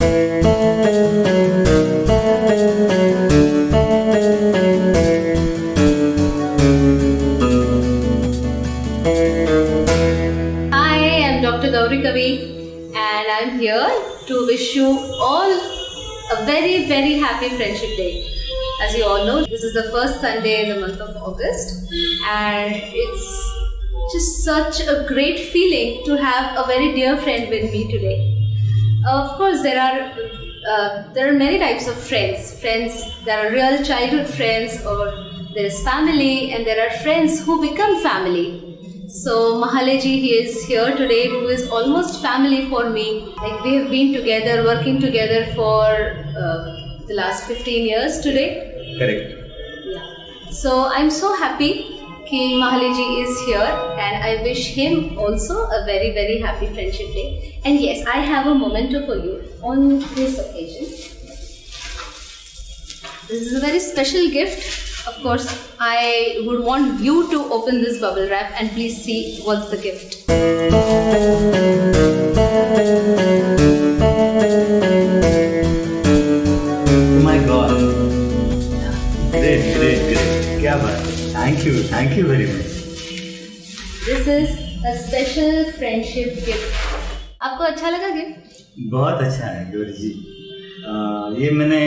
Dr. Gauri Kavi, and I'm here to wish you all a very, very happy Friendship Day. As you all know, this is the first Sunday in the month of August, and it's just such a great feeling to have a very dear friend with me today. Of course, there are many types of friends. There are real childhood friends, or there is family, and there are friends who become family. So Mahaleji, he is here today, who is almost family for me. Like, we have been together, working together for the last 15 years today. Correct. Yeah. So I'm so happy कि Mahaleji is here, and I wish him also a very, very happy Friendship Day. And yes, I have a memento for you on this occasion. This is a very special gift. Of course, I would want you to open this bubble wrap and please see what's the gift. Oh my God! Great! क्या बात! Thank you very much. This is a special friendship gift. आपको अच्छा लगा gift? बहुत अच्छा है गौरी जी. ये मैंने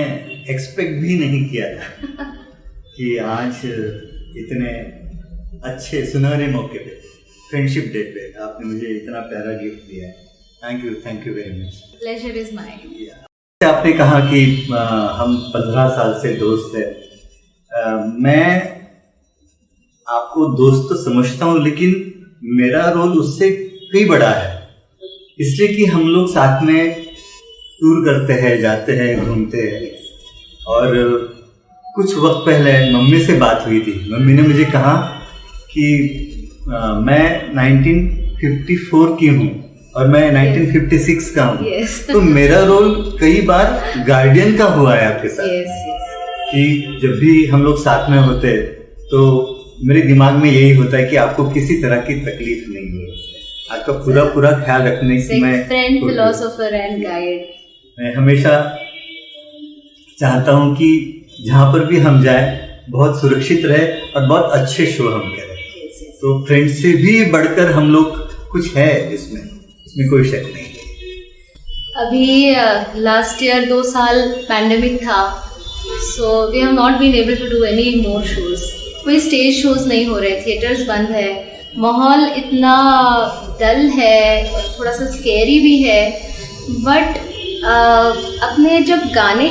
एक्सपेक्ट भी नहीं किया था कि आज इतने अच्छे सुनहरे मौके पे फ्रेंडशिप डे पे आपने मुझे इतना प्यारा गिफ्ट दिया है. Thank you very much. Pleasure is mine. आपने कहा कि हम 15 साल से दोस्त हैं. मैं आपको दोस्त तो समझता हूँ, लेकिन मेरा रोल उससे कई बड़ा है, इसलिए कि हम लोग साथ में टूर करते हैं, जाते हैं, घूमते हैं. और कुछ वक्त पहले मम्मी से बात हुई थी. मम्मी ने मुझे कहा कि मैं 1954 की हूँ और मैं 1956 का हूँ. Yes. तो मेरा रोल कई बार गार्डियन का हुआ है आपके साथ. Yes. कि जब भी हम लोग साथ में होते हैं तो मेरे दिमाग में यही होता है कि आपको किसी तरह की तकलीफ नहीं हो, आपका पूरा ख्याल रखने की मैं फ्रेंड, फिलोसोफर एंड गाइड. मैं हमेशा चाहता हूँ कि जहाँ पर भी हम जाए बहुत सुरक्षित रहे और बहुत अच्छे शो हम करें. तो फ्रेंड से भी बढ़कर हम लोग कुछ है, इसमें कोई शक नहीं. अभी लास्ट ईयर 2 साल पैंडेमिक था, so we have not been able to do any more shows. कोई स्टेज शोज नहीं हो रहे, थिएटर्स बंद है, माहौल इतना डल है और थोड़ा सा स्केरी भी है. बट अपने जब गाने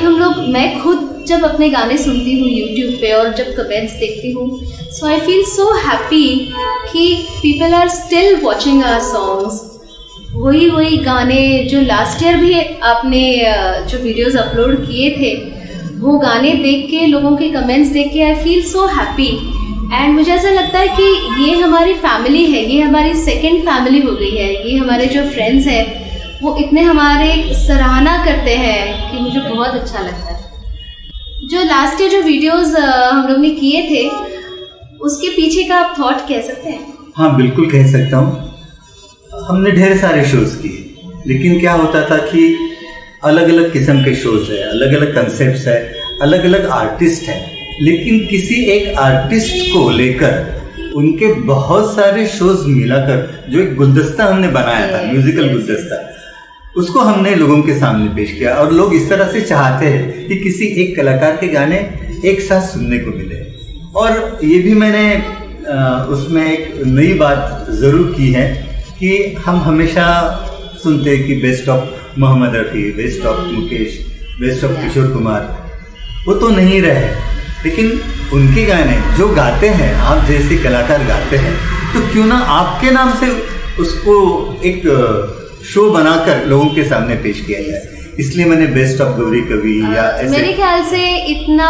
मैं खुद जब अपने गाने सुनती हूँ यूट्यूब पे और जब कमेंट्स देखती हूँ, so I feel so happy कि people are still watching our songs. वही गाने जो लास्ट ईयर भी आपने जो वीडियोस अपलोड किए थे, वो गाने देख के, लोगों के कमेंट्स देख के आई फील सो हैप्पी. एंड मुझे ऐसा लगता है कि ये हमारी फैमिली है, ये हमारी सेकेंड फैमिली हो गई है. ये हमारे जो फ्रेंड्स हैं वो इतने हमारे सराहना करते हैं कि मुझे बहुत अच्छा लगता है. जो लास्ट ईयर जो वीडियोस हम लोग ने किए थे, उसके पीछे का आप थॉट कह सकते हैं? हाँ, बिल्कुल कह सकता हूँ. हमने ढेर सारे शोज किए, लेकिन क्या होता था कि अलग अलग किस्म के शोज है, अलग अलग कंसेप्ट्स है, अलग अलग आर्टिस्ट है. लेकिन किसी एक आर्टिस्ट को लेकर उनके बहुत सारे शोज मिलाकर जो एक गुलदस्ता हमने बनाया था, म्यूजिकल गुलदस्ता, उसको हमने लोगों के सामने पेश किया. और लोग इस तरह से चाहते हैं कि किसी एक कलाकार के गाने एक साथ सुनने को मिले. और ये भी मैंने उसमें एक नई बात जरूर की है कि हम हमेशा सुनते हैं कि best of Mohammed Rafi, best of Mukesh, best of Kishore Kumar. वो तो नहीं रहे, लेकिन उनके गाने जो गाते हैं, आप जैसे कलाकार गाते हैं, तो क्यों ना आपके नाम से उसको एक शो बनाकर लोगों के सामने पेश किया जाए. इसलिए मैंने बेस्ट ऑफ गौरी कवि या ऐसे. मेरे ख्याल से इतना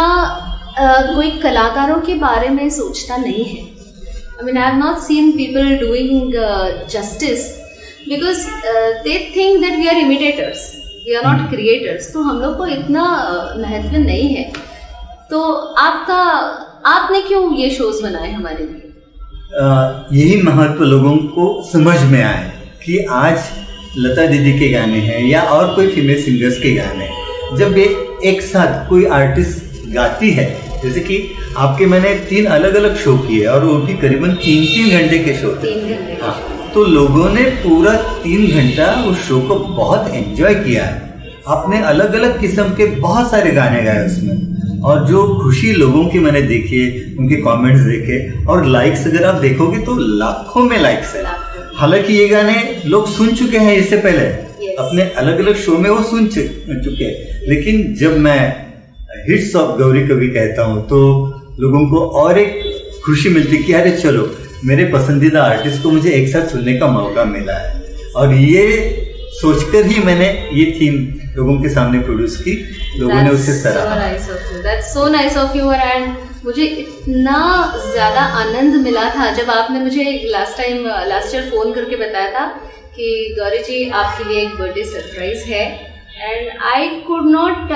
कोई कलाकारों के बारे में सोचता नहीं है. I mean, I have not seen people doing justice because they think that we are imitators, we are not creators. तो हम लोग को इतना महत्व नहीं है. तो आपने क्यों ये शोज बनाए हमारे लिए? यही महत्व लोगों को समझ में आए कि आज लता दीदी के गाने हैं या और कोई फीमेल सिंगर्स के गाने, जब ये एक साथ कोई आर्टिस्ट गाती है, जैसे कि आपके मैंने 3 अलग अलग शो किए और वो भी करीबन 3-3 घंटे के शो थे। 3 घंटे हाँ, तो लोगों ने पूरा 3 घंटा उस शो को बहुत एंजॉय किया है। आपने अलग अलग किस्म के बहुत सारे गाने गाए उसमें, और जो खुशी लोगों की मैंने देखी, उनके कमेंट्स देखे, और लाइक्स अगर आप देखोगे तो लाखों में लाइक्स है। हालांकि ये गाने लोग सुन चुके हैं इससे पहले, अपने अलग अलग शो में वो सुन चुके हैं, लेकिन जब मैं हिट्स ऑफ गौरी कवि कहता हूँ तो लोगों को और एक खुशी मिलती कि अरे चलो मेरे पसंदीदा आर्टिस्ट को मुझे एक साथ सुनने का मौका मिला है। और ये सोचकर ही मैंने ये थीम लोगों के सामने प्रोड्यूस की, लोगों ने उसे सराहा। That's so nice of you and मुझे इतना ज़्यादा आनंद मिला था जब आपने मुझे लास्ट ईयर फ़ोन करके बताया था कि गौरी जी आपके लिए एक बर्थडे सरप्राइज है, and I could not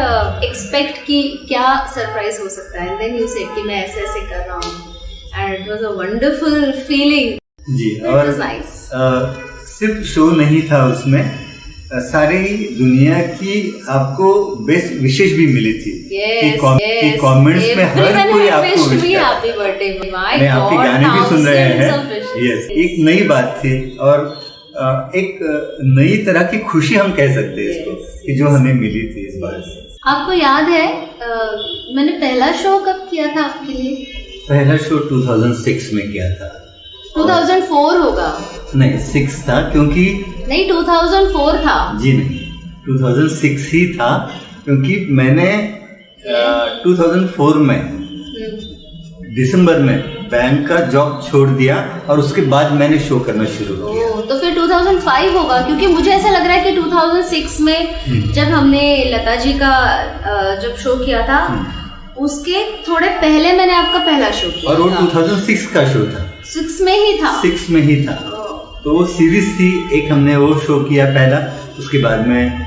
expect कि क्या सरप्राइज हो सकता है, एंड देन यू सेड कि मैं ऐसे ऐसे कर रहा हूँ, and it was a wonderful feeling जी। और सिर्फ शो नहीं था उसमें, सारी दुनिया की आपको बेस्ट विशेष भी मिली थी कि कमेंट्स में हर कोई आपको विश कर, मैं आपके गाने भी सुन रहे हैं। यस, एक नई बात थी और एक नई तरह की खुशी हम कह सकते हैं इसको, कि जो हमें मिली थी इस बार। आपको याद है मैंने पहला शो कब किया था आपके लिए? पहला शो 2006 में किया था। 2004 होगा? नहीं, 6 था, क्योंकि नहीं 2004 था जी, नहीं 2006 ही था, क्योंकि मैंने 2004 में दिसंबर में बैंक का जॉब छोड़ दिया और उसके बाद मैंने शो करना शुरू किया। तो फिर 2005 होगा, क्योंकि मुझे ऐसा लग रहा है कि 2006 में जब हमने लता जी का जब शो किया था उसके थोड़े पहले मैंने आपका पहला शो किया और वो 2006 का शो था। 6 में ही था? 6 में ही था। तो वो सीरीज थी, एक हमने वो शो किया पहला, उसके बाद में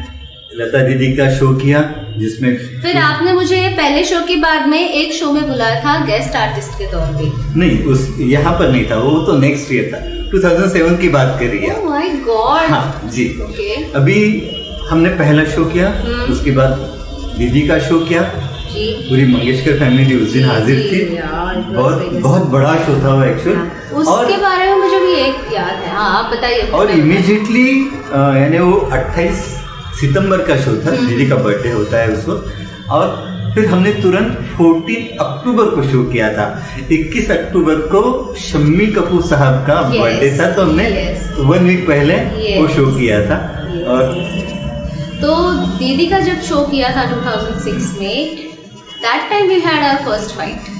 लता दीदी का शो किया, जिसमें फिर आपने मुझे पहले शो के बाद में एक शो में बुलाया था गेस्ट आर्टिस्ट के तौर पे। नहीं, उस यहाँ पर नहीं था, वो तो नेक्स्ट ईयर था, 2007 की बात कर रही है। Oh my God. हाँ जी। अभी हमने पहला शो किया, उसके बाद दीदी का शो किया, पूरी मंगेशकर फैमिली उस दिन हाजिर थी, बहुत बड़ा शो था वो एक्चुअल। उसके बारे में मुझे भी एक याद है। हाँ, आप बताइए। और इमीडिएटली यानी वो 28 सितंबर का शो था, दीदी का बर्थडे होता है उसको, और फिर हमने तुरंत 14 अक्टूबर को शो किया था। 21 अक्टूबर को शम्मी कपूर साहब का बर्थडे था, तो हमने 1 वीक पहले वो शो किया था। और तो दीदी का जब शो किया था 2006 में, that time we had our first fight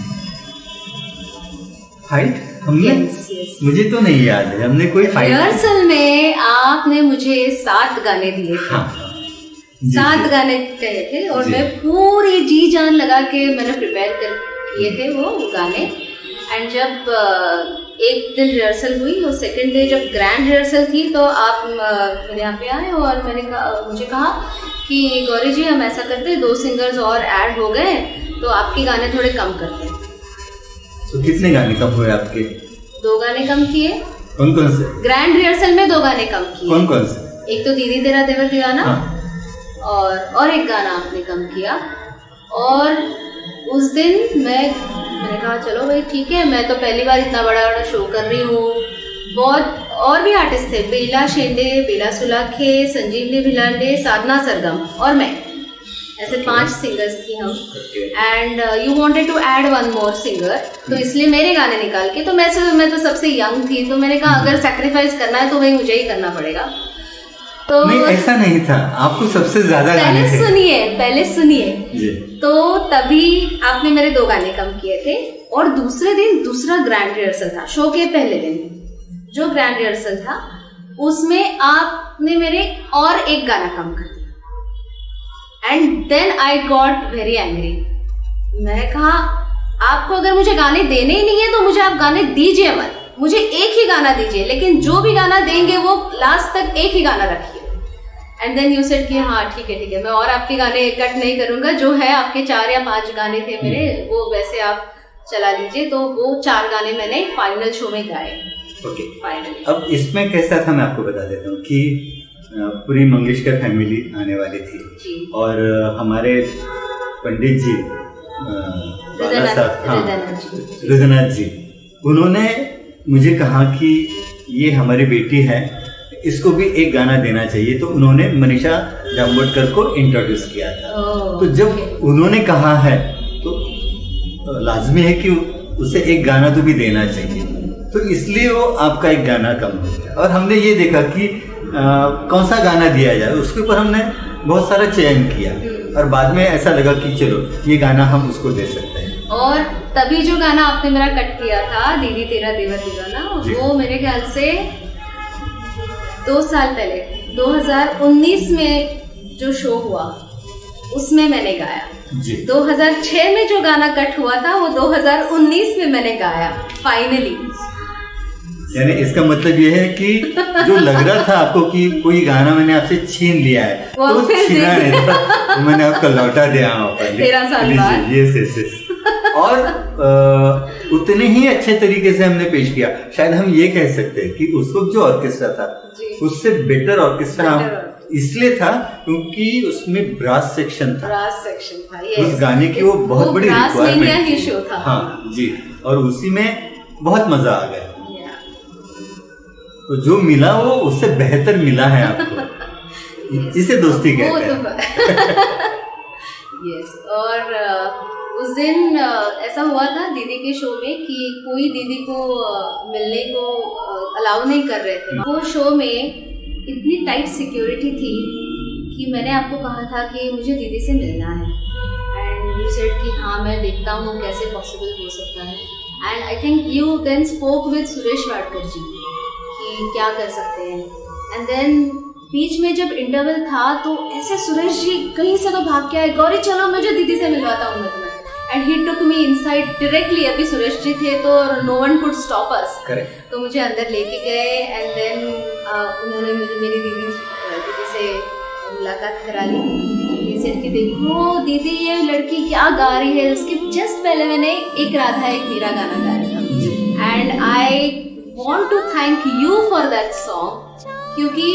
हमने मुझे तो नहीं याद है हमने कोई फाइट। रिहर्सल में आपने मुझे 7 गाने दिए थे। हाँ, 7 गाने कहे थे और मैं पूरी जी जान लगा के मैंने प्रिपेयर कर किए थे वो गाने। एंड जब एक दिन रिहर्सल हुई और सेकंड डे जब ग्रैंड रिहर्सल थी तो आप मेरे यहाँ पे आए और मुझे कहा कि गौरी जी हम ऐसा करते हैं, 2 सिंगर्स और ऐड हो गए तो आपके गाने थोड़े कम करते हैं। तो कितने गाने कम हुए आपके? 2 गाने कम किए। कौन कौन से? ग्रैंड रिहर्सल में 2 गाने कम किए। कौन कौन से? एक तो दीदी तेरा देवर दीवाना। हाँ। और एक गाना आपने कम किया। और उस दिन मैंने कहा चलो भाई ठीक है, मैं तो पहली बार इतना बड़ा शो कर रही हूँ। बहुत और भी आर्टिस्ट थे, बेला शेंडे, बेला सुलाखे, संजीवनी भिलांडे, साधना सरगम और मैं, ऐसे 5 सिंगर्स थी हम। And you wanted to add 1 more singer, तो इसलिए मेरे गाने निकाल के, तो मैं तो सबसे यंग थी, तो मैंने कहा अगर सैक्रिफाइस करना है तो भाई मुझे ही करना पड़ेगा। तो नहीं, ऐसा नहीं था, आपको सबसे ज्यादा गाने थे। पहले सुनिए तो तभी आपने मेरे 2 गाने कम किए थे। और दूसरे दिन दूसरा ग्रैंड रिहर्सल था, शो के पहले दिन जो ग्रैंड रिहर्सल था उसमें आपने मेरे और एक गाना कम कर दिया। And then I got very angry. मैंने कहा आपको अगर मुझे गाने देने ही नहीं है तो मुझे आप गाने दीजिए मत, मुझे एक ही गाना दीजिए, लेकिन जो भी गाना देंगे वो लास्ट तक एक ही गाना रखिए। एंड देन यू सेड कि हाँ ठीक है, मैं और आपके गाने कट नहीं करूंगा, जो है आपके 4 या 5 गाने थे मेरे, वो वैसे आप चला लीजिए। तो वो 4 गाने मैंने फाइनल शो में गाए। ओके, अब इसमें कैसा था मैं आपको बता देता हूँ कि पूरी मंगेशकर फैमिली आने वाली थी जी। और हमारे पंडित जी बाला साहब, हाँ, हृदयनाथ जी, उन्होंने मुझे कहा कि ये हमारी बेटी है, इसको भी एक गाना देना चाहिए। तो उन्होंने मनीषा जाम्बोटकर को इंट्रोड्यूस किया था। तो जब उन्होंने कहा है तो लाजमी है कि उसे एक गाना तो भी देना चाहिए। तो इसलिए वो आपका एक गाना कम हो गया और हमने ये देखा कि कौन सा गाना दिया जाए, उसके ऊपर हमने बहुत सारा चयन किया और बाद में ऐसा लगा कि चलो ये गाना हम उसको दे सकते हैं। और तभी जो गाना आपने मेरा कट किया था, दीदी तेरा देवर दीवाना, वो मेरे ख्याल से 2 साल पहले 2019 में जो शो हुआ उसमें मैंने गाया जी। 2006 में जो गाना कट हुआ था वो 2019 में मैंने गाया फाइनली। यानी इसका मतलब ये है कि जो लग रहा था आपको कि कोई गाना मैंने आपसे छीन लिया है, वो तो फिर छीना नहीं था, तो मैंने आपको लौटा दिया वहाँ पर। 13 साल बाद। यस। और उतने ही अच्छे तरीके से हमने पेश किया। शायद हम ये कह सकते हैं कि उस वक्त जो ऑर्केस्ट्रा था उससे बेटर ऑर्केस्ट्रा इसलिए था क्योंकि उसमें ब्रास सेक्शन था। उस गाने की वो बहुत बड़ी रिक्वायरमेंट ही शो था। हाँ जी, और उसी में बहुत मजा आ गया। तो जो मिला वो उससे बेहतर मिला है आपको। इसे दोस्ती कहते हैं। यस। और उस दिन ऐसा हुआ था दीदी के शो में कि कोई दीदी को मिलने को अलाउ नहीं कर रहे थे। वो शो में इतनी टाइट सिक्योरिटी थी कि मैंने आपको कहा था कि मुझे दीदी से मिलना है एंड यू सेड कि हाँ मैं देखता हूँ कैसे पॉसिबल हो सकता है। And I think you then spoke with Suresh Wadkar ji कि क्या कर सकते हैं। एंड देन बीच में जब इंटरवल था तो ऐसे सुरेश जी कहीं से तो भाग के आए, गौरी चलो मुझे दीदी से मिलवाता हूँ मैं तुम्हें। And he took me inside directly. अभी सुरेश जी थे तो no one could stop us. तो मुझे अंदर लेके गए एंड देन उन्होंने मुझे मेरी दीदी से मुलाकात करा ली। सेड कि देखो दीदी ये लड़की क्या गा रही है। उसके जस्ट पहले मैंने एक राधा एक मीरा गाना गाया था and I want to thank you for that song क्योंकि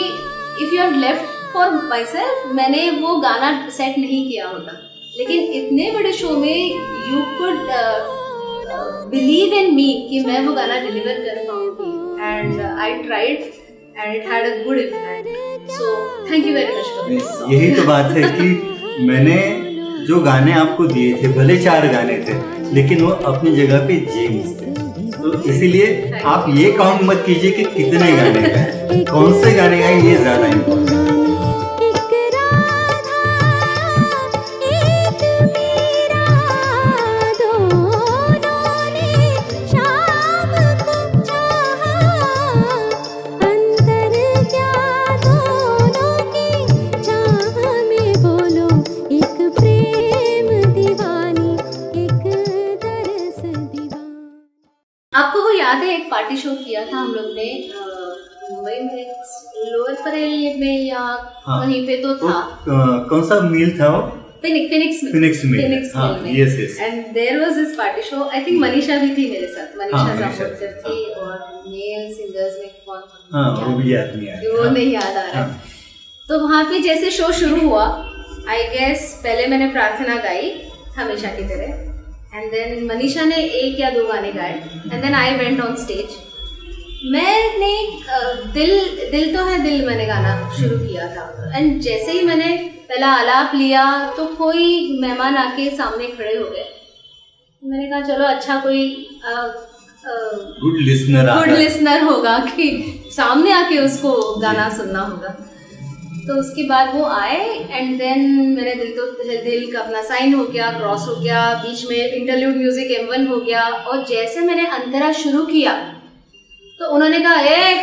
if you had left for myself मैंने वो गाना सेट नहीं किया होता। लेकिन इतने बड़े शो में you could believe in me कि मैं वो गाना डिलीवर कर पाऊंगी and I tried and it had a good impact. So thank you very much for this song. यही तो बात है कि मैंने जो गाने आपको दिए थे भले 4 गाने थे लेकिन वो अपनी जगह पे जेम्स थे। तो इसीलिए आप ये काउंट मत कीजिए कि कितने गाने गाए, कौन से गाने गाए, ये ज्यादा इम्पोर्टेंट है। आपको वो याद है एक पार्टी शो किया था हम लोग ने मुंबई में लोअर परेल में या कहीं पे तो था। कौन सा मील था वो? फिनिक्स में। Yes. And there was this party show. I think Manisha भी थी मेरे साथ। मनीषा जाम्बोटकर थी और मेल सिंगर्स में कौन था वो भी याद नहीं आ रहा। वो नहीं याद आ रहा। तो वहाँ पे जैसे शो शुरू हुआ आई गेस पहले मैंने प्रार्थना गाई हमेशा की तरह एंड देन मनीषा ने 1 या 2 गाने गाए and then I went on stage. मैंने दिल तो है दिल मैंने गाना शुरू किया था एंड जैसे ही मैंने पहला आलाप लिया तो कोई मेहमान आके सामने खड़े हो गए। मैंने कहा चलो अच्छा कोई गुड लिसनर होगा कि सामने आके उसको गाना सुनना होगा। तो उसके बाद वो आए एंड देन मैंने दिल का अपना साइन हो गया, क्रॉस हो गया, बीच में इंटरल्यूड म्यूजिक M1 हो गया और जैसे मैंने अंतरा शुरू किया तो उन्होंने कहा ए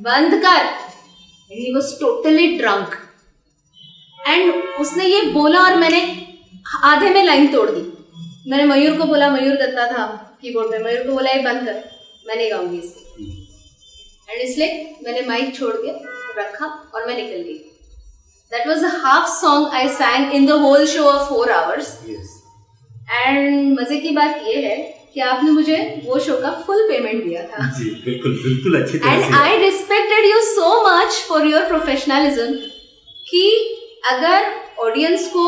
बंद कर। He was totally drunk and उसने ये बोला और मैंने आधे में लाइन तोड़ दी। मैंने मयूर को बोला, मयूर दत्ता था कीबोर्ड पे, मयूर को बोला ये बंद कर मैं नहीं गाऊंगी इसे एंड इसलिए मैंने माइक छोड़ के रखा और मैं निकल गई। That was a half song I sang in the whole show of 4 hours. Yes. And मजे की बात ये है कि आपने मुझे वो शो का फुल पेमेंट दिया था। जी बिल्कुल बिल्कुल अच्छी तरह एंड से। I respected you so much for your professionalism कि अगर ऑडियंस को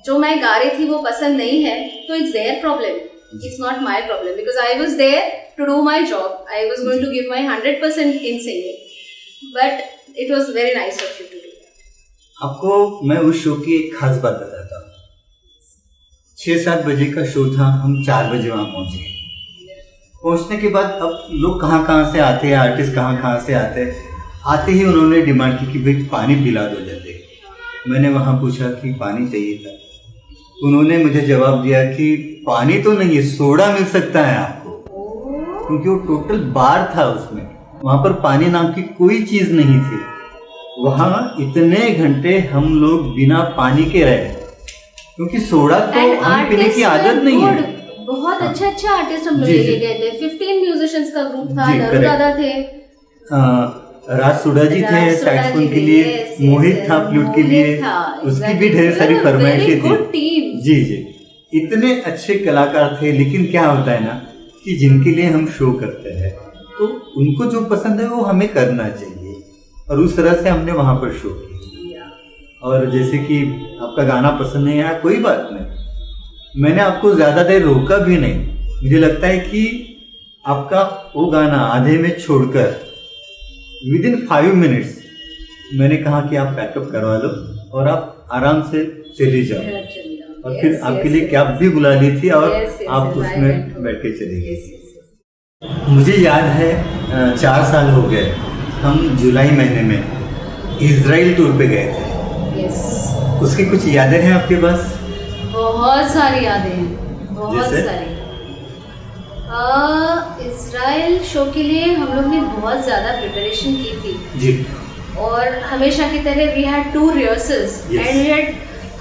जो मैं गा रही थी वो पसंद नहीं है तो it's their problem, it's not my problem, because I was there to do my job, I was going to give my 100% in singing, but it was very nice of you to do that. आपको मैं उस show की एक खास बात बताता हूँ। 6-7 बजे का शो था, हम 4 बजे वहां पहुंच गए। पहुंचने के बाद अब लोग कहाँ से आते हैं, आर्टिस्ट कहाँ से आते हैं। आते ही उन्होंने डिमांड की कि भाई पानी पिला दो जल्दी। मैंने वहां पूछा कि पानी चाहिए था, उन्होंने मुझे जवाब दिया कि पानी तो नहीं है, सोडा मिल सकता है आपको, क्योंकि वो टोटल बार था, उसमें वहां पर पानी नाम की कोई चीज नहीं थी। वहां इतने घंटे हम लोग बिना पानी के रहे, क्योंकि सोडा तो हमें पीने की आदत नहीं है। बहुत अच्छे आर्टिस्ट हम लोग लेके गए थे, 15 म्यूजिशियंस का ग्रुप था, नरू दादा थे, राज सुडा जी थे सैक्सोफोन के लिए, मोहित था फ्लूट के लिए, उसकी भी ढेर सारी फरमाइशें थी। जी जी, इतने अच्छे कलाकार थे। लेकिन क्या होता है ना कि जिनके लिए हम शो करते हैं तो उनको जो पसंद है वो हमें करना चाहिए, और उस तरह से हमने वहां पर शो किया। और जैसे कि आपका गाना पसंद नहीं आया, कोई बात नहीं, मैंने आपको ज्यादा देर रोका भी नहीं। मुझे लगता है कि आपका वो गाना आधे में छोड़कर विदिन 5 मिनट्स मैंने कहा कि आप पैकअप करवा लो और आप आराम से चली जाओ, और फिर आपके लिए कैब भी बुला ली थी और आप उसमें बैठ के चली गई। मुझे याद है 4 साल हो गए, हम जुलाई महीने में इजराइल टूर पे गए थे। उसकी कुछ यादें हैं आपके पास? बहुत सारी यादें हैं, बहुत सारी। इजराइल शो के लिए हम लोग ने बहुत ज़्यादा प्रिपरेशन की थी जी, और हमेशा की तरह we had 2 rehearsals and we had,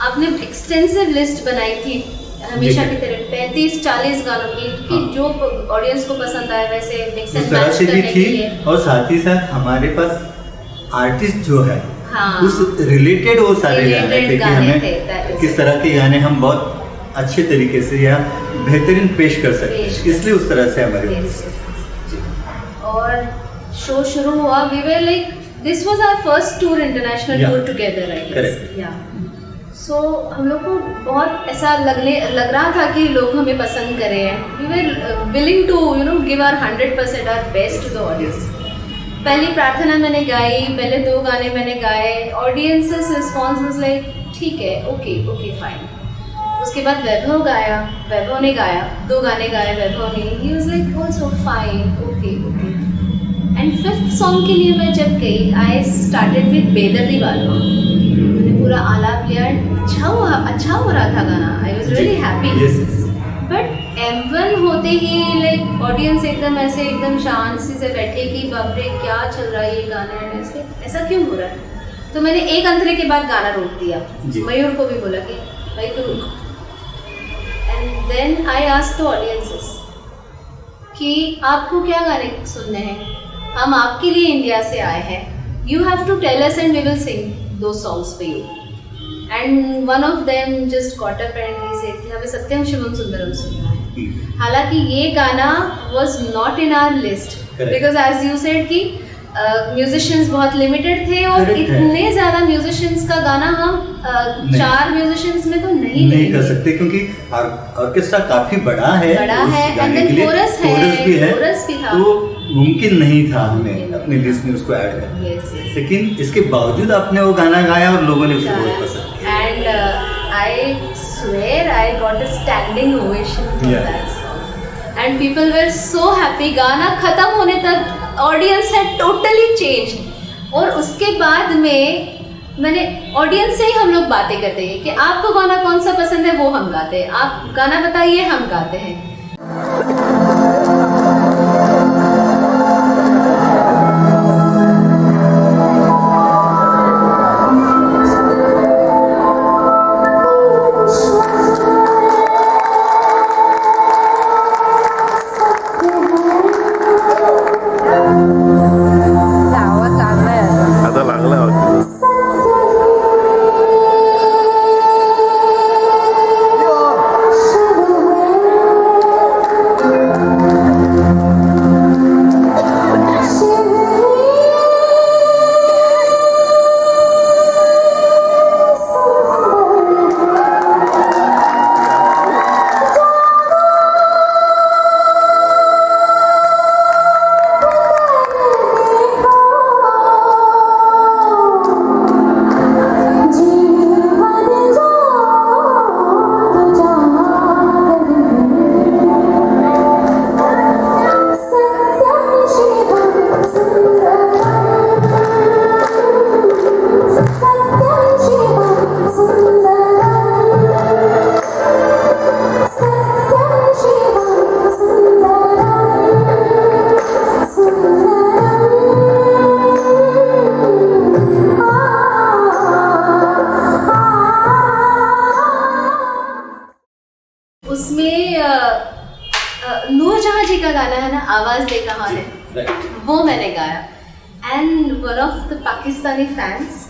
आपने एक्सटेंसिव लिस्ट बनाई थी हमेशा की तरह 35-40 गानों की, कि जो ऑडियंस को पसंद आए वैसे मिक्स एंड मैच करने के लिए। और साथ ही साथ हमारे पास आर्टिस्ट जो है उस रिलेटेड वो सारे गाने थे कि हमें किस तरह के गाने हम बहुत अच्छे तरीके से या बेहतरीन पेश कर सकते हैं, इसलिए उस तरह से हमारे और शो शुरू हुआ, we were like this was our first tour, international tour together, I guess. Yeah so हम लोग को बहुत ऐसा लग रहा था कि लोग हमें पसंद कर रहे हैं। We were willing to give our 100%, our best to the audience. पहली प्रार्थना मैंने गाई, पहले 2 गाने मैंने गाए, ऑडियंसेस रिस्पॉन्स वाज लाइक ठीक है, ओके फाइन। उसके बाद वैभव ने गाया 2 गाने गाए वैभव ने, he was like also fine, okay. And 5th song के लिए मैं जब गई, आई स्टार्टेड विद बेदर्दी वालों, मैंने पूरा आलाप लिया, अच्छा हो रहा था गाना, I was really happy. But M1 होते ही लाइक ऑडियंस एकदम शांत से बैठे कि बाप रे क्या चल रहा है ये गाना है, ऐसा क्यों हो रहा है। तो मैंने एक अंतरे के बाद गाना रोक दिया, मयूर को भी बोला कि भाई तू रुक। And then I asked the audiences कि आपको क्या गाने सुनने हैं, हम आपके लिए इंडिया से आए हैं, you have to tell us and we will sing those songs for you. And one of them just got up and he said कि हमें सत्यम शिवम सुंदरम सुनना है। हालांकि ये गाना was not in our list because as you said कि musicians बहुत limited थे और इतने ज्यादा म्यूजिशियंस का गाना हम 4 म्यूजिशियंस में तो नहीं कर सकते, क्योंकि ऑर्केस्ट्रा काफी बड़ा है एंड देन कोरस भी था, तो मुमकिन नहीं था हमें अपने लिस्ट में उसको ऐड करना। लेकिन इसके बावजूद आपने वो गाना गाया और लोगों ने उसको बहुत पसंद किया। And I swear I got a standing ovation for that song and people were so happy. गाना खत्म होने तक ऑडियंस हैड टोटली चेंज्ड, और उसके बाद में मैंने ऑडियंस से ही हम लोग बातें करते हैं कि आपको गाना कौन सा पसंद है, वो हम गाते हैं, आप गाना बताइए, हम गाते हैं। उसमें नूरजहां जी का गाना है ना, आवाज दे कहाँ है, राइट, वो मैंने गाया। And one of the Pakistani fans,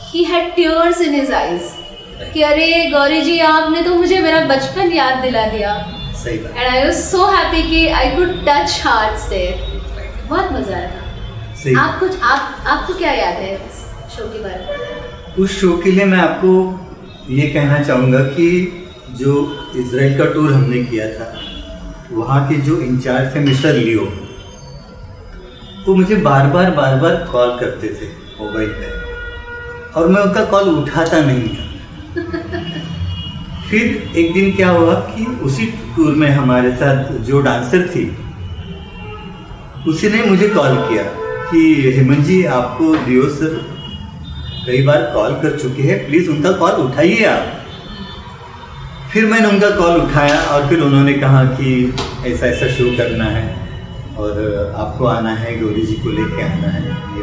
he had tears in his eyes कि अरे गौरी जी आपने तो मुझे मेरा बचपन याद दिला दिया। सही बात, and I was so happy कि I could touch hearts there. बहुत मजा आया था। सही। आपको क्या याद है इस शो के बारे में? उस शो के लिए मैं आपको ये कहना चाहूँगा कि जो इजराइल का टूर हमने किया था, वहाँ के जो इंचार्ज थे मिस्टर लियो, वो मुझे बार बार कॉल करते थे मोबाइल पे, और मैं उनका कॉल उठाता नहीं था। फिर एक दिन क्या हुआ कि उसी टूर में हमारे साथ जो डांसर थी, उसी ने मुझे कॉल किया कि हेमंत जी, आपको लियो सर कई बार कॉल कर चुके हैं, प्लीज उनका कॉल उठाइए आप। फिर मैंने उनका कॉल उठाया और फिर उन्होंने कहा कि ऐसा ऐसा शो करना है और आपको आना है, गौरी जी को लेके आना है। ये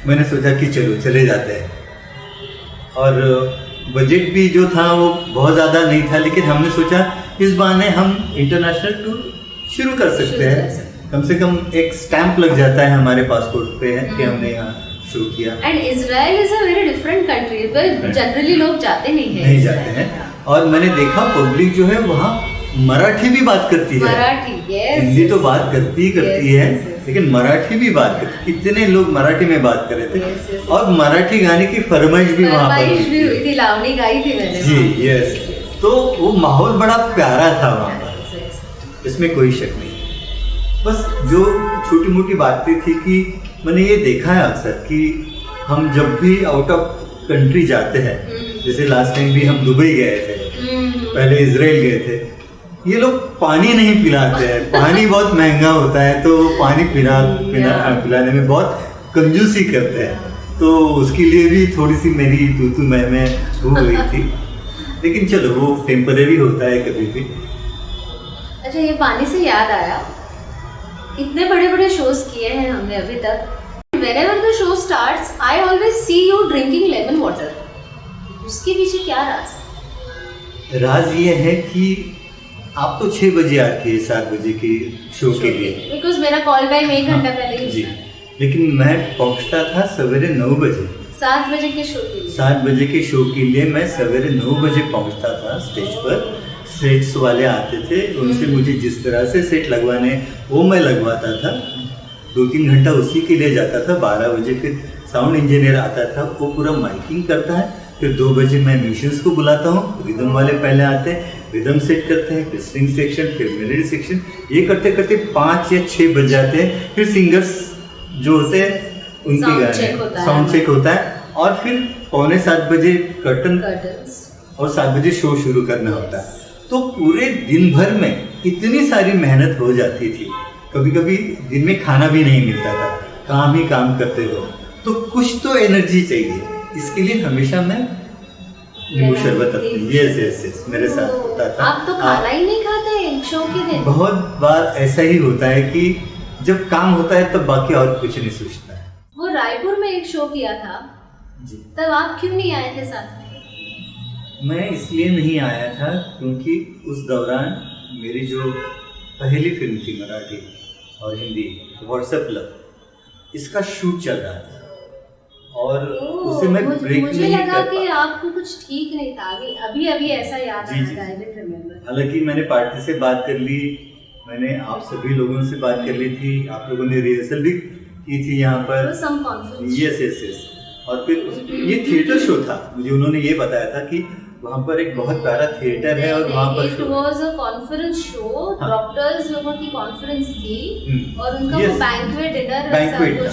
मैंने सोचा कि चलो चले जाते हैं, और बजट भी जो था वो बहुत ज़्यादा नहीं था, लेकिन हमने सोचा इस बहाने हम इंटरनेशनल टूर शुरू कर सकते हैं। कम से कम एक स्टैंप लग जाता है हमारे पासपोर्ट पे कि हमने यहाँ शो किया। And Israel is a very different country, पर जनरली लोग जाते नहीं जाते हैं। और मैंने देखा पब्लिक जो है वहाँ मराठी भी बात करती है, मराठी, yes, हिंदी तो बात करती है, लेकिन मराठी भी बात करती। कितने लोग मराठी में बात कर रहे थे, और मराठी गाने की फरमाइश भी वहाँ पर हुई थी, लावणी गाई थी मैंने जी। यस, तो वो माहौल बड़ा प्यारा था वहाँ पर, इसमें कोई शक नहीं। बस जो छोटी मोटी बातें थी कि मैंने ये देखा है अक्सर कि हम जब भी आउट ऑफ कंट्री जाते हैं, जैसे लास्ट टाइम भी हम दुबई गए थे, पहले इजराइल गए थे, ये लोग पानी नहीं पिलाते हैं, पानी बहुत महंगा होता है, तो पानी पिलाने में बहुत कंजूसी करते हैं। तो उसके लिए भी थोड़ी सी मेरी तू मैं हो गई थी, लेकिन चलो वो टेम्परेरी होता है कभी भी। अच्छा, ये पानी से याद आया, इतने बड़े बड़े शोज किए हैं हमने अभी तक। Whenever the show starts, I always see you drinking lemon water. उसके पीछे क्या राज है? राज ये है कि आप तो 6 बजे आती है 7 बजे के शो के लिए, बिकॉज मेरा कॉल टाइम 1 घंटा पहले ही जी, लेकिन मैं पहुंचता था सवेरे 9 बजे। 7 बजे के शो के लिए 7 बजे के शो के लिए मैं सवेरे 9 बजे पहुंचता था स्टेज पर। सेट्स वाले आते थे, उनसे मुझे जिस तरह से सेट लगवाने वो मैं लगवाता था। 2-3 घंटा उसी के लिए जाता था। 12 बजे फिर साउंड इंजीनियर आता था, वो पूरा माइकिंग करता है। फिर 2 बजे मैं म्यूजिशियंस को बुलाता हूँ, रिदम वाले पहले आते हैं, रिदम सेट करते हैं, फिर स्ट्रिंग सेक्शन, फिर मेलोडी सेक्शन। ये करते करते 5 या 6 बज जाते हैं। फिर सिंगर्स जो होते हैं उनके गाने साउंड चेक होता है, और फिर 6:45 बजे कर्टन और 7 बजे शो शुरू करना होता है। तो पूरे दिन भर में इतनी सारी मेहनत हो जाती थी, कभी कभी दिन में खाना भी नहीं मिलता था, काम ही काम करते हो। तो कुछ तो एनर्जी चाहिए, इसके लिए हमेशा मैं नींबू शरबत अपनी यस मेरे साथ होता था। आप तो खाना ही नहीं खाते शो के दिन? बहुत बार ऐसा ही होता है कि जब काम होता है तब बाकी और कुछ नहीं सोचता है। वो रायपुर में एक शो किया था जी, तब आप क्यों नहीं आए थे साथ में? मैं इसलिए नहीं आया था क्योंकि उस दौरान मेरी जो पहली फिल्म थी मराठी और हिंदी, व्हाट्सएप लव, इसका शूट चल रहा था, और उसे मैं ब्रेक मुझे नहीं लगा कर कि पाया। आपको कुछ ठीक नहीं था। अभी ऐसा याद जी, जी। आ रहा है। हालांकि मैंने पार्टी से बात कर ली, मैंने आप सभी लोगों से बात कर ली थी, आप लोगों ने रिहर्सल भी की थी यहाँ पर। यस। और फिर ये थिएटर शो था, मुझे उन्होंने ये बताया था कि वहाँ पर एक बहुत प्यारा थिएटर है और वहाँ पर it was a conference show, doctors लोगों की कॉन्फ्रेंस थी और उनका वो बैंक्वेट डिनर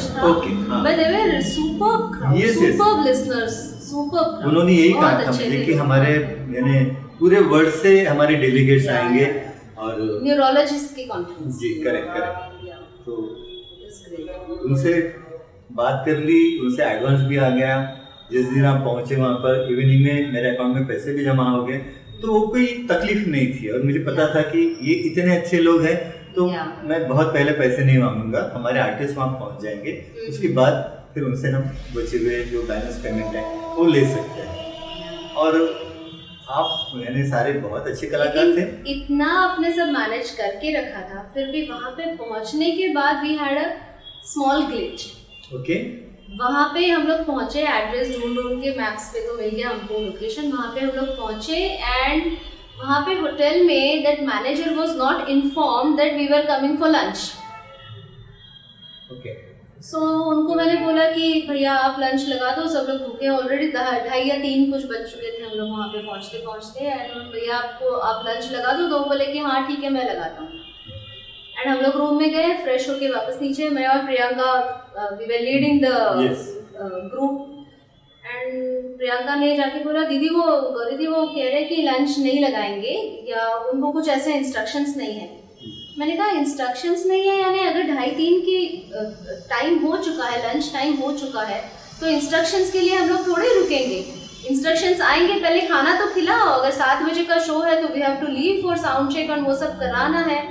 था। Okay, but they were superb listeners, superb. उन्होंने यही कहा था मुझे कि हमारे यानी पूरे वर्ल्ड से हमारे डेलीगेट्स आएंगे और न्यूरोलॉजिस्ट की कॉन्फ्रेंस। जी, करेक्ट। तो उनसे बात कर ली, उनसे एडवांस भी आ गया। जिस दिन आप पहुंचे वहाँ पर इवनिंग में मेरे अकाउंट में पैसे भी जमा हो गए, तो वो कोई तकलीफ नहीं थी। और मुझे पता था कि ये इतने अच्छे लोग हैं, तो मैं बहुत पहले पैसे नहीं मांगूंगा, हमारे आर्टिस्ट वहाँ पहुँच जाएंगे, उसके बाद फिर उनसे हम बचे हुए जो बैलेंस पेमेंट है वो ले सकते हैं। और आप यानी सारे बहुत अच्छे कलाकार थे। इतना आपने सब मैनेज करके रखा था, फिर भी वहाँ पे पहुँचने के बाद we had a small glitch. Okay. वहाँ पे हम लोग पहुँचे, एड्रेस ढूंढ के मैप्स पे तो मिल गया हमको लोकेशन। वहाँ पे हम लोग पहुँचे एंड वहाँ पे होटल में that manager was not informed that we were coming for lunch. Okay. So उनको मैंने बोला कि भैया आप लंच लगा दो, सब लोग भूखे हैं ऑलरेडी, 2:30 या 3 कुछ बज चुके थे हम लोग वहाँ पे पहुँचते पहुँचते। एंड भैया आप लंच लगा दो, तो बोले कि हाँ ठीक है मैं लगाता हूँ। एंड हम लोग रूम में गए, फ्रेश होके वापस नीचे, मैं और Priyanka we were leading the group. And Priyanka ने जाके बोला दीदी वो कह रहे कि लंच नहीं लगाएंगे या उनको कुछ ऐसे इंस्ट्रक्शंस नहीं है। मैंने कहा इंस्ट्रक्शंस नहीं है यानी अगर 2:30 की टाइम हो चुका है, लंच टाइम हो चुका है, तो इंस्ट्रक्शंस के लिए हम लोग थोड़े रुकेंगे। इंस्ट्रक्शंस आएंगे, पहले खाना तो खिलाओ, अगर 7 बजे का शो है तो we have to leave for sound check और वो सब कराना है।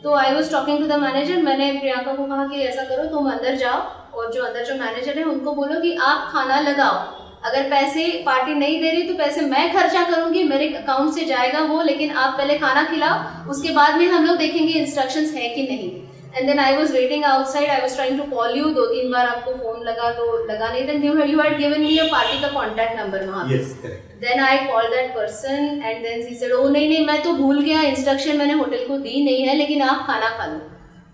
तो I was talking to the manager, मैंने प्रियंका को कहा कि ऐसा करो तुम अंदर जाओ और जो अंदर जो मैनेजर है उनको बोलो कि आप खाना लगाओ, अगर पैसे पार्टी नहीं दे रही तो पैसे मैं खर्चा करूंगी, मेरे अकाउंट से जाएगा वो, लेकिन आप पहले खाना खिलाओ, उसके बाद में हम लोग देखेंगे इंस्ट्रक्शंस है कि नहीं। And then I was waiting outside, I was trying to call you, 2-3 बार आपको फोन लगा तो लगा नहीं। Then you had given me a party का कांटेक्ट नंबर वहां पे। Yes correct. Then I call that person and then he said oh नहीं मैं तो भूल गया, इंस्ट्रक्शन मैंने होटल को दी नहीं है, लेकिन आप खाना खा लो।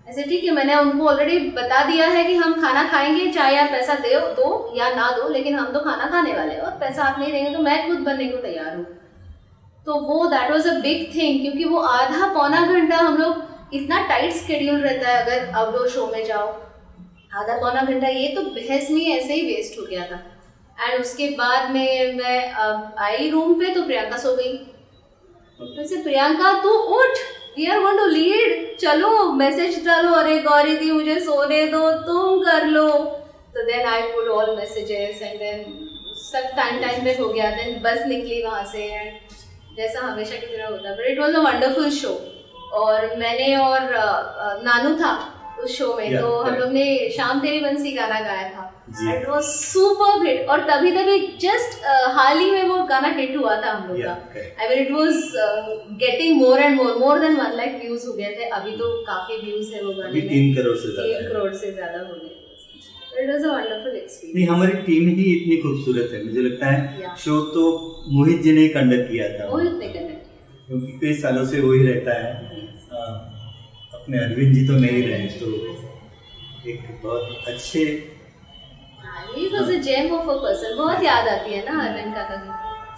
ऐसे ठीक है, मैंने उनको ऑलरेडी बता दिया है कि हम खाना खाएंगे, चाहे आप पैसा दो या ना दो, लेकिन हम तो खाना खाने वाले हैं और पैसा आप नहीं देंगे तो मैं खुद बनने को तैयार हूँ। तो वो that was a big thing, क्योंकि वो आधा पौना घंटा हम लोग, इतना टाइट स्केड्यूल रहता है अगर आउटडोर शो में जाओ, आधा पौना घंटा ये तो बहस में ऐसे ही वेस्ट हो गया था। एंड उसके बाद में मैं आई रूम पे तो प्रियंका सो गई। वैसे प्रियंका तू उठ, we are going to lead, चलो मैसेज डालो, अरे गौरी दी मुझे सोने दो, तुम कर लो। तो then I put all messages and then सब टाइम पे हो गया। देन बस निकली वहाँ से एंड जैसा हमेशा की तरह होता, but it was a wonderful show. और मैंने और नानू था उस शो में, तो हम लोग ने शाम तेरी बंसी गाना गाया था। इट वाज सुपर हिट, और तभी जस्ट हाल ही में वो गाना हिट हुआ था हम लोग का। I mean it was getting more and more than 1 lakh views हो गए थे। अभी तो काफी व्यूज है वो गाने में, 3 करोड़ से ज्यादा हो गए। It was a wonderful experience. नहीं, हमारी टीम ही इतनी खूबसूरत है, मुझे लगता है शो तो मोहित जी ने कंडक्ट किया था, मोहित ने कंडक्ट किया, क्योंकि कई सालों से वही रहता है। अपने अरविंद जी तो नहीं रहे, तो एक बहुत अच्छे he was a gem of a person। बहुत याद आती है ना अरविंद काका की।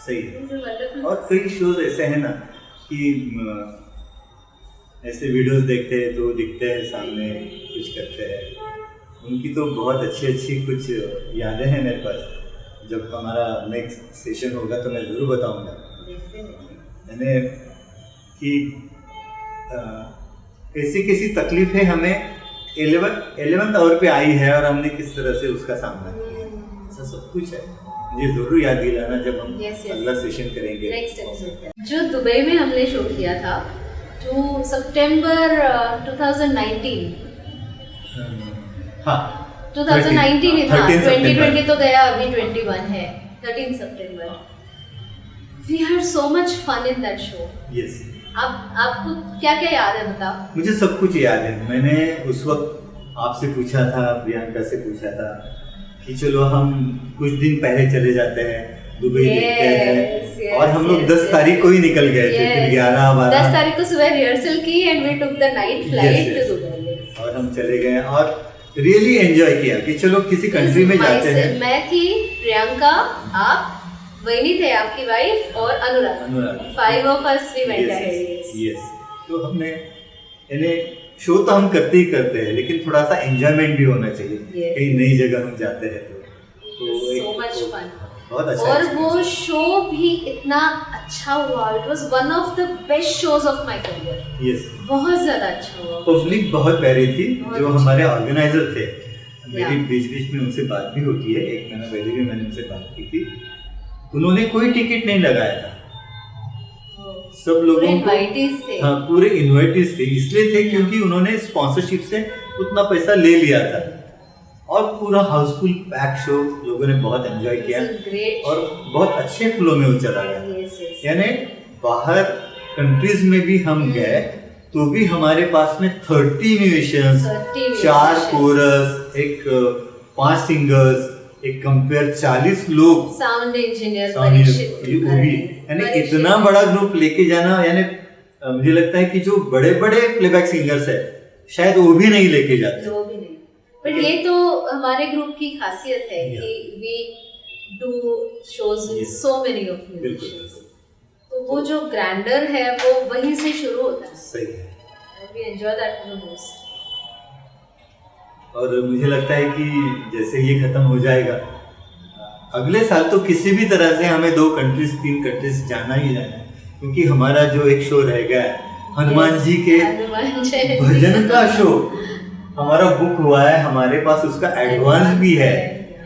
सही है। और कई शोज ऐसे हैं ना कि ऐसे वीडियोस देखते हैं तो दिखते हैं सामने, कुछ करते हैं। उनकी तो बहुत अच्छी कुछ यादें हैं मेरे पास। जब हमारा नेक्स्ट सेशन होगा तो मैं ज़रूर बताऊंगा मैंने कि कैसी तकलीफें हमें 11th आवर पे आई है और हमने किस तरह से उसका सामना किया, ऐसा सब कुछ है। मुझे जरूर याद दिलाना जब हम अगला सेशन करेंगे। नेक्स्ट एपिसोड जो दुबई में हमने शो किया था, जो सितंबर 2019, हाँ 2019 ही था, 2020 तो गया, अभी 21 है, 13 सितंबर। We had so much fun in that show। Yes। आपको क्या क्या याद है बता? मुझे सब कुछ याद है। मैंने उस वक्त आपसे पूछा था, प्रियंका से पूछा था कि चलो हम कुछ दिन पहले चले जाते हैं दुबई, देखते हैं। और हम लोग 10 तारीख को ही निकल गए थे, फिर 10 तारीख को सुबह रिहर्सल की and we took the night flight to Dubai, और हम चले गए और रियली एंजॉय किया कि चलो किसी कंट्री में जाते हैं। मैं थी, प्रियंका, आप, वैनी थे आपकी वाइफ, और अनुराग। 5 of us we went ahead। Yes। तो हमने यानी शो तो हम करते ही करते हैं, लेकिन थोड़ा सा एंजॉयमेंट भी होना चाहिए। कहीं नई जगह हम जाते हैं तो so much fun। बहुत अच्छा। और वो शो भी इतना अच्छा हुआ। It was one of the best shows of my career. Yes, बहुत ज्यादा अच्छा हुआ। पब्लिक बहुत प्यारी थी। जो हमारे ऑर्गेनाइजर थे, मेरी बीच में उनसे बात भी होती है, 1 महीना पहले भी मैंने उनसे बात की थी। उन्होंने कोई टिकट नहीं लगाया था, सब लोगों को थे। हाँ, पूरे इन्वाइटीज थे। इसलिए थे क्योंकि उन्होंने स्पॉन्सरशिप से उतना पैसा ले लिया था और पूरा हाउसफुल पैक शो लोगों ने बहुत एंजॉय किया ग्रेट और बहुत अच्छे फ्लो में वो चला गया। यानी बाहर कंट्रीज में भी हम गए तो भी हमारे पास में 30 म्यूजिशियंस, 4 कोरस, एक 5 सिंगर्स, एक कंपेयर 40 लोग, साउंड इंजीनियर, वो भी यानी इतना बड़ा ग्रुप लेके जाना, यानी मुझे लगता है कि जो बड़े बड़े प्लेबैक सिंगर्स है शायद वो भी नहीं लेके जाते। वो भी नहीं, बट ये तो हमारे ग्रुप की खासियत है कि we do shows with so many of musicians, तो वो जो ग्रैंडर है वो वहीं से शुरू होता है। सही है, we enjoy that the most. और मुझे लगता है कि जैसे ये खत्म हो जाएगा, अगले साल तो किसी भी तरह से हमें 2 कंट्रीज 3 कंट्रीज जाना ही जाना है, क्योंकि हमारा जो एक शो रह गया है हनुमान जी के भजन का शो हमारा बुक हुआ है, हमारे पास उसका एडवांस भी है।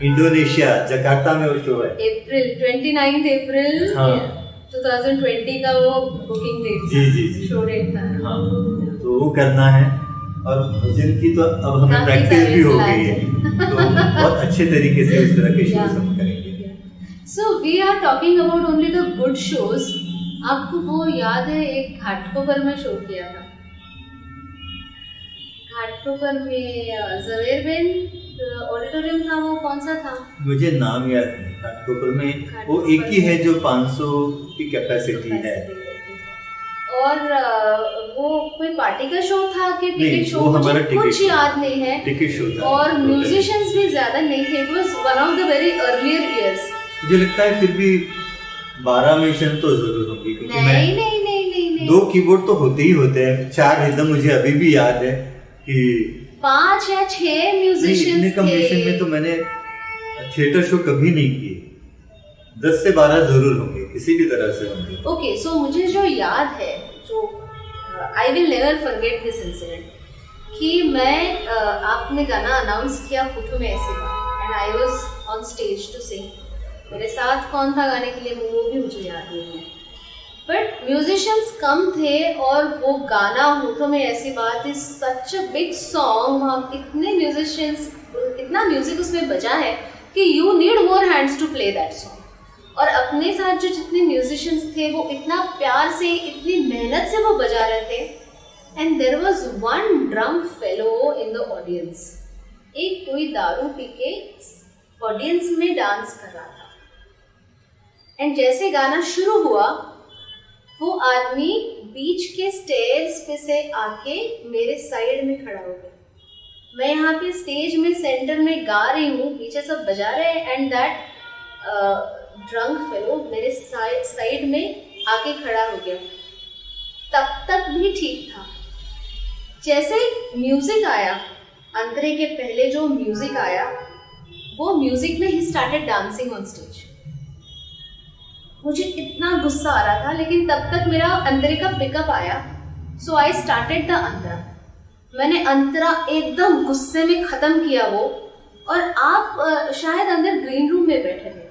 इंडोनेशिया जकार्ता में वो शो है, अप्रैल 29 अप्रैल 2020 का वो बुकिंग डेट, जी शो डेट था। हाँ, तो वो करना है। और भजन की तो अब हमें प्रैक्टिस भी हो गई है, तो बहुत अच्छे तरीके से इस तरह के शोज हम करेंगे। So we are talking about only the good shows. आपको वो याद है एक घाटकोपर में शो किया था, घाटकोपर में जवेर बेन ऑडिटोरियम था, वो कौन सा था मुझे नाम याद नहीं। घाटकोपर में वो एक ही है जो 500 की कैपेसिटी है, और वो कोई पार्टी का शो था कि टिकट शो, मुझे कुछ याद नहीं है। टिकट शो था और म्यूजिशियंस भी ज्यादा नहीं थे, it was one of the very earlier years. मुझे लगता है फिर भी 12 म्यूजिशियन तो जरूर होंगे, क्योंकि नहीं 2 कीबोर्ड तो होते ही होते हैं, 4 रिदम मुझे अभी भी याद है कि 5 या 6 म्यूजिशियंस थे। कम्युनिकेशन में तो मैंने थिएटर शो कभी नहीं किए, 10 से 12 जरूर होंगे, किसी भी तरह से होंगे। ओके, सो मुझे जो याद है, जो I will never forget this incident, कि मैं आपने गाना अनाउंस किया फुटू में ऐसे बात, and I was on stage to sing. मेरे साथ कौन था गाने के लिए वो भी मुझे याद नहीं है, बट म्यूजिशियंस कम थे और वो गाना होठों में ऐसी बात is such a big song. वहाँ इतने म्यूजिशियंस, इतना म्यूजिक उसमें बजा है कि you need more hands to play that song. और अपने साथ जो जितने म्यूजिशियंस थे वो इतना प्यार से, इतनी मेहनत से वो बजा रहे थे। And there was one drunk fellow in the audience, एक कोई दारू पी के ऑडियंस में डांस कर रहा था। एंड जैसे गाना शुरू हुआ, वो आदमी बीच के स्टेयर्स पे से आके मेरे साइड में खड़ा हो गया। मैं यहाँ पे स्टेज में सेंटर में गा रही हूँ, पीछे सब बजा रहे हैं, एंड दैट ड्रंक फेलो मेरे साइड में आके खड़ा हो गया। तब तक भी ठीक था, जैसे म्यूजिक आया, अंतरे के पहले जो म्यूजिक आया, वो म्यूजिक में he started dancing on stage. मुझे इतना गुस्सा आ रहा था, लेकिन तब तक मेरा अंतरे का पिकअप आया, सो आई स्टार्टेड द अंतरा। मैंने अंतरा एकदम गुस्से में ख़त्म किया वो, और आप शायद अंदर ग्रीन रूम में बैठे थे।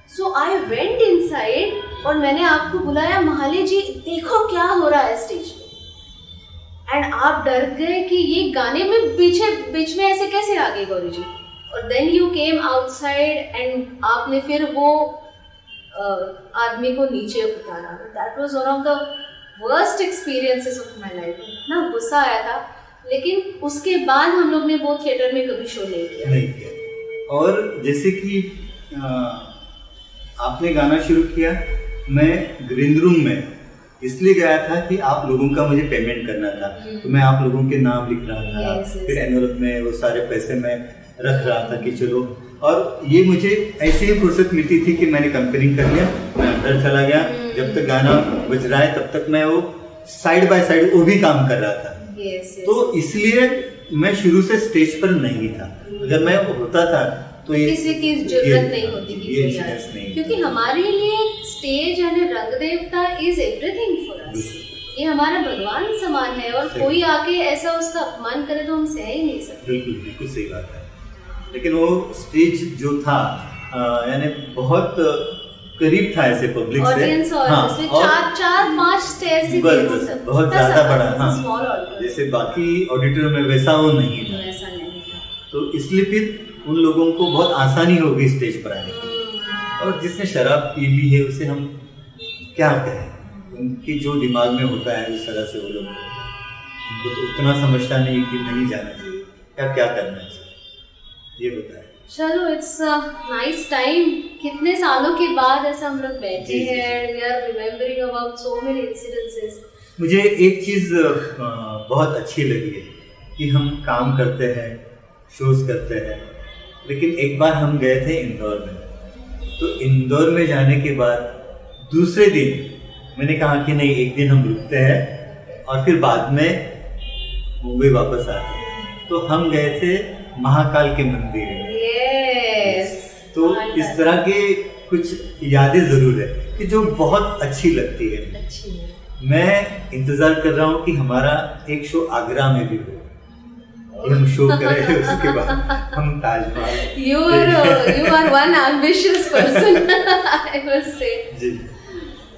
सो आई वेंट इनसाइड और मैंने आपको बुलाया, महाले जी देखो क्या हो रहा है स्टेज पे। एंड आप डर गए कि ये गाने में बीच में ऐसे कैसे आ गए गौरी जी। और then you came outside and आपने फिर वो आदमी को नीचे उतारा। That was one of the worst experiences of my life. इतना गुस्सा आया था, लेकिन उसके बाद हम लोग ने वो थिएटर में कभी शो नहीं किया। और जैसे कि आपने गाना शुरू किया, मैं ग्रीन रूम में इसलिए गया था कि आप लोगों का मुझे पेमेंट करना था, तो मैं आप लोगों के नाम लिख रहा था। फिर एनवलप में वो सारे पैसे मैं रख रहा था कि चलो, और ये मुझे ऐसे ही फुर्सत मिलती थी कि मैंने कंपेयरिंग कर लिया, मैं अंदर चला गया। जब तक गाना बज रहा है तब तक मैं वो साइड बाय साइड वो भी काम कर रहा था। तो इसलिए मैं शुरू से स्टेज पर नहीं था। अगर मैं होता था तो ये किसी की जरूरत नहीं होती नहीं, क्योंकि हमारे लिए स्टेज यानी रंग देवता इज एवरीथिंग फॉर अस। ये हमारा भगवान समान है, और कोई आके ऐसा उसका अपमान करे तो हम सह ही नहीं सकते। बिल्कुल सही बात है। लेकिन वो स्टेज जो था यानी बहुत करीब था ऐसे पब्लिक से, और 4-5 स्टेज से बहुत ज्यादा बड़ा। हाँ, जैसे बाकी ऑडिटोरियम में वैसा वो नहीं था, तो इसलिए फिर उन लोगों को बहुत आसानी होगी स्टेज पर आने की, और जिसने शराब पी ली है उसे हम क्या कहें, उनके जो दिमाग में होता है उस तरह से वो लोग, उनको तो उतना समझता नहीं कि नहीं जाना चाहिए, क्या क्या करना है, ये बताएं। चलो, इट्स नाइस टाइम। कितने सालों के बाद ऐसा हम लोग बैठे हैं, we are remembering about so many incidences. मुझे एक चीज़ बहुत अच्छी लगी है कि हम काम करते हैं, शोज करते हैं, लेकिन एक बार हम गए थे इंदौर में, तो इंदौर में जाने के बाद दूसरे दिन मैंने कहा कि नहीं, एक दिन हम रुकते हैं और फिर बाद में मुंबई वापस आते हैं। तो हम गए थे महाकाल के मंदिर में। yes. तो इस तरह के कुछ यादें जरूर है कि जो बहुत अच्छी लगती है। अच्छी है। मैं इंतजार कर रहा हूँ कि हमारा एक शो आगरा में भी हो, हम शो करें, उसके बाद हम Taj Mahal. You are one ambitious person, I must say. Ji.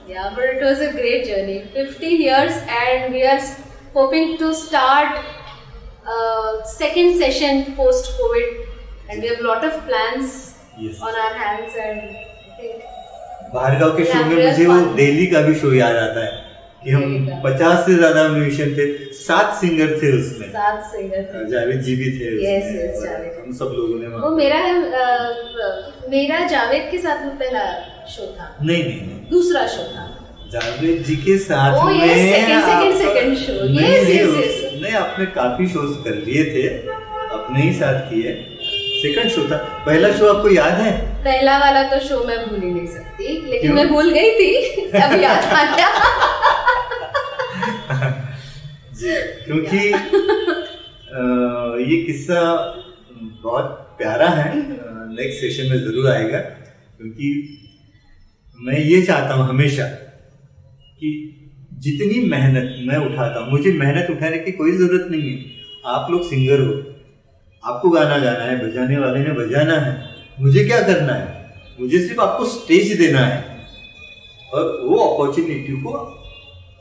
Yeah, but it was a great journey. 15 years, and we are hoping to start second session post COVID, and we have a lot of plans on our hands, and I think बाहरगांव के show में मुझे वो दिल्ली का भी show याद आता है कि हम 50 से ज्यादा म्यूजिशियन थे, 7 सिंगर थे उसमें, 7 सिंगर थे, जावेद जी भी थे yes, उसमें, yes, जावेद। हम सब लोगों ने वो मेरा जावेद के साथ वो पहला शो था। नहीं, दूसरा शो था जावेद जी के साथ में। Second show. yes. नहीं, आपने काफी शोज कर लिए थे, अपने ही साथ किए। सेकंड शो था, पहला शो आपको याद है? पहला वाला तो शो मैं भूल ही नहीं सकती, लेकिन मैं भूल गई थी, अब याद आ गया। जी, क्योंकि ये किस्सा बहुत प्यारा है, नेक्स्ट सेशन में जरूर आएगा, क्योंकि मैं ये चाहता हूँ हमेशा कि जितनी मेहनत मैं उठाता हूँ, मुझे मेहनत उठाने की कोई जरूरत नहीं है। आप लोग सिंगर हो, आपको गाना गाना है, बजाने वाले ने बजाना है, मुझे क्या करना है? मुझे सिर्फ आपको स्टेज देना है और वो अपॉर्चुनिटी को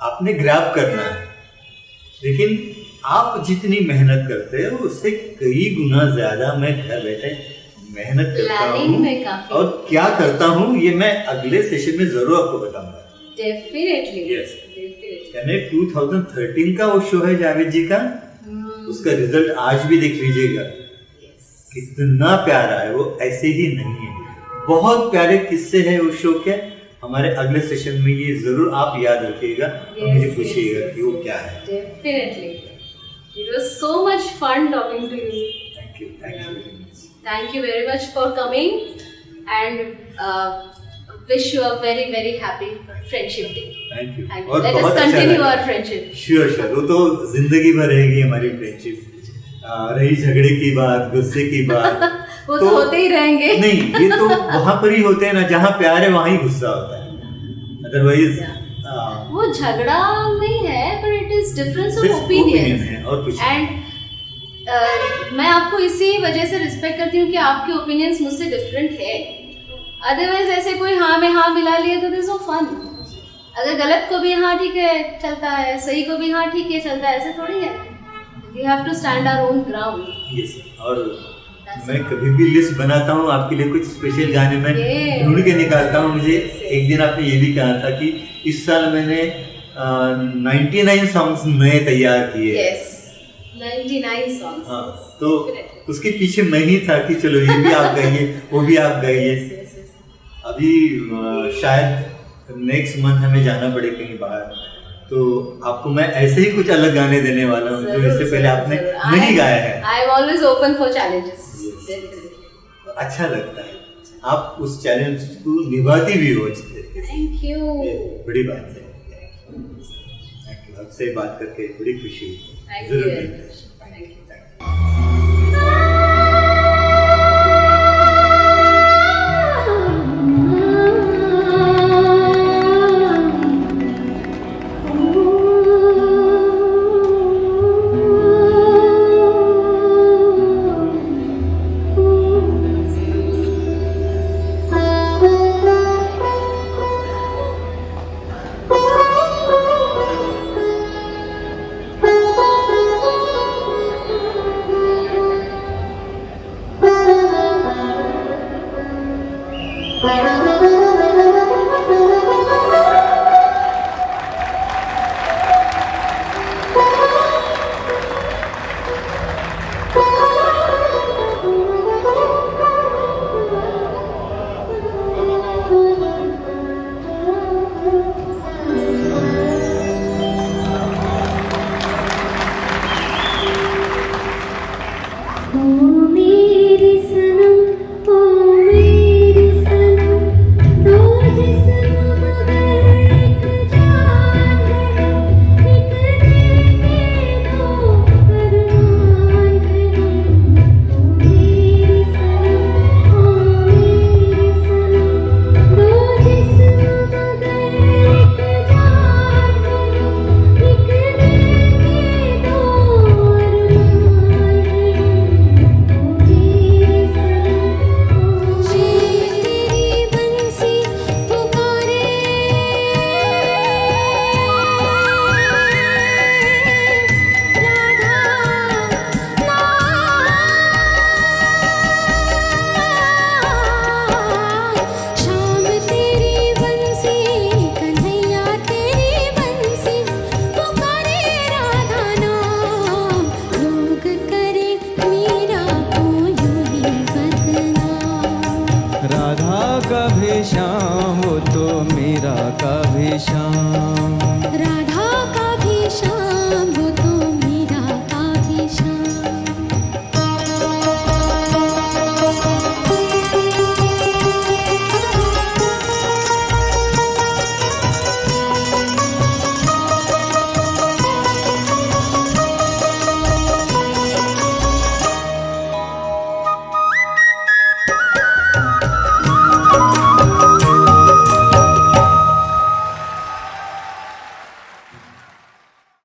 आपने ग्रैब करना है। लेकिन आप जितनी मेहनत करते हो उससे कई गुना ज्यादा मैं घर बैठे मेहनत करता हूँ, और क्या करता हूँ ये मैं अगले सेशन में जरूर आपको बताऊंगा। डेफिनेटली। यस, 2013 का वो शो है जावेद जी का, उसका रिजल्ट आज भी देख लीजिएगा, कितना प्यारा है वो, ऐसे ही नहीं है। बहुत प्यारे किस्से हैं उस शो के, हमारे अगले सेशन में ये जरूर आप याद रखिएगा और मुझे पूछिएगा कि वो क्या है। Definitely. It was so much fun talking to you. Thank you very much for coming, and wish you a very very happy friendship day. Thank you. और let us continue our friendship. Sure. वो तो जिंदगी भर रहेगी हमारी friendship. रही झगड़े की बात, गुस्से की बात वो तो होते ही रहेंगे। नहीं, ये तो वहाँ पर ही होते हैं ना, जहाँ प्यार है वहाँ ही गुस्सा होता है, अदरवाइज वो झगड़ा नहीं है, but it is difference of opinion है और कुछ। And मैं आपको इसी वजह से रिस्पेक्ट करती हूँ कि आपके ओपिनियंस मुझसे डिफरेंट है। अदरवाइज ऐसे कोई हाँ में हाँ मिला लिया तो there's no fun। अगर गलत को भी हाँ ठीक है चलता है, सही को भी हाँ ठीक है चलता है, ऐसे थोड़ी है। We have to stand our own ground। Yes, और मैं कभी भी लिस्ट बनाता हूँ आपके लिए, कुछ स्पेशल गाने में ढूंढ के निकालता हूँ। मुझे एक दिन आपने ये भी कहा था कि इस साल मैंने 99 सॉन्ग्स नए तैयार किए। yes, 99 songs. हाँ, तो उसके पीछे मैं ही था कि चलो ये भी आप गाइए, वो भी आप गाइए। अभी शायद नेक्स्ट मंथ हमें जाना पड़े कहीं बाहर, तो आपको मैं ऐसे ही कुछ अलग गाने देने वाला हूँ जो इससे पहले आपने नहीं गाया है। I am always open for challenges। अच्छा लगता है, आप उस चैलेंज को निभाती भी हो। थैंक यू, बड़ी बात है। आपसे बात करके बड़ी खुशी हुई। जरूर। का भी श्याम, वो तो मीरा का भी श्याम।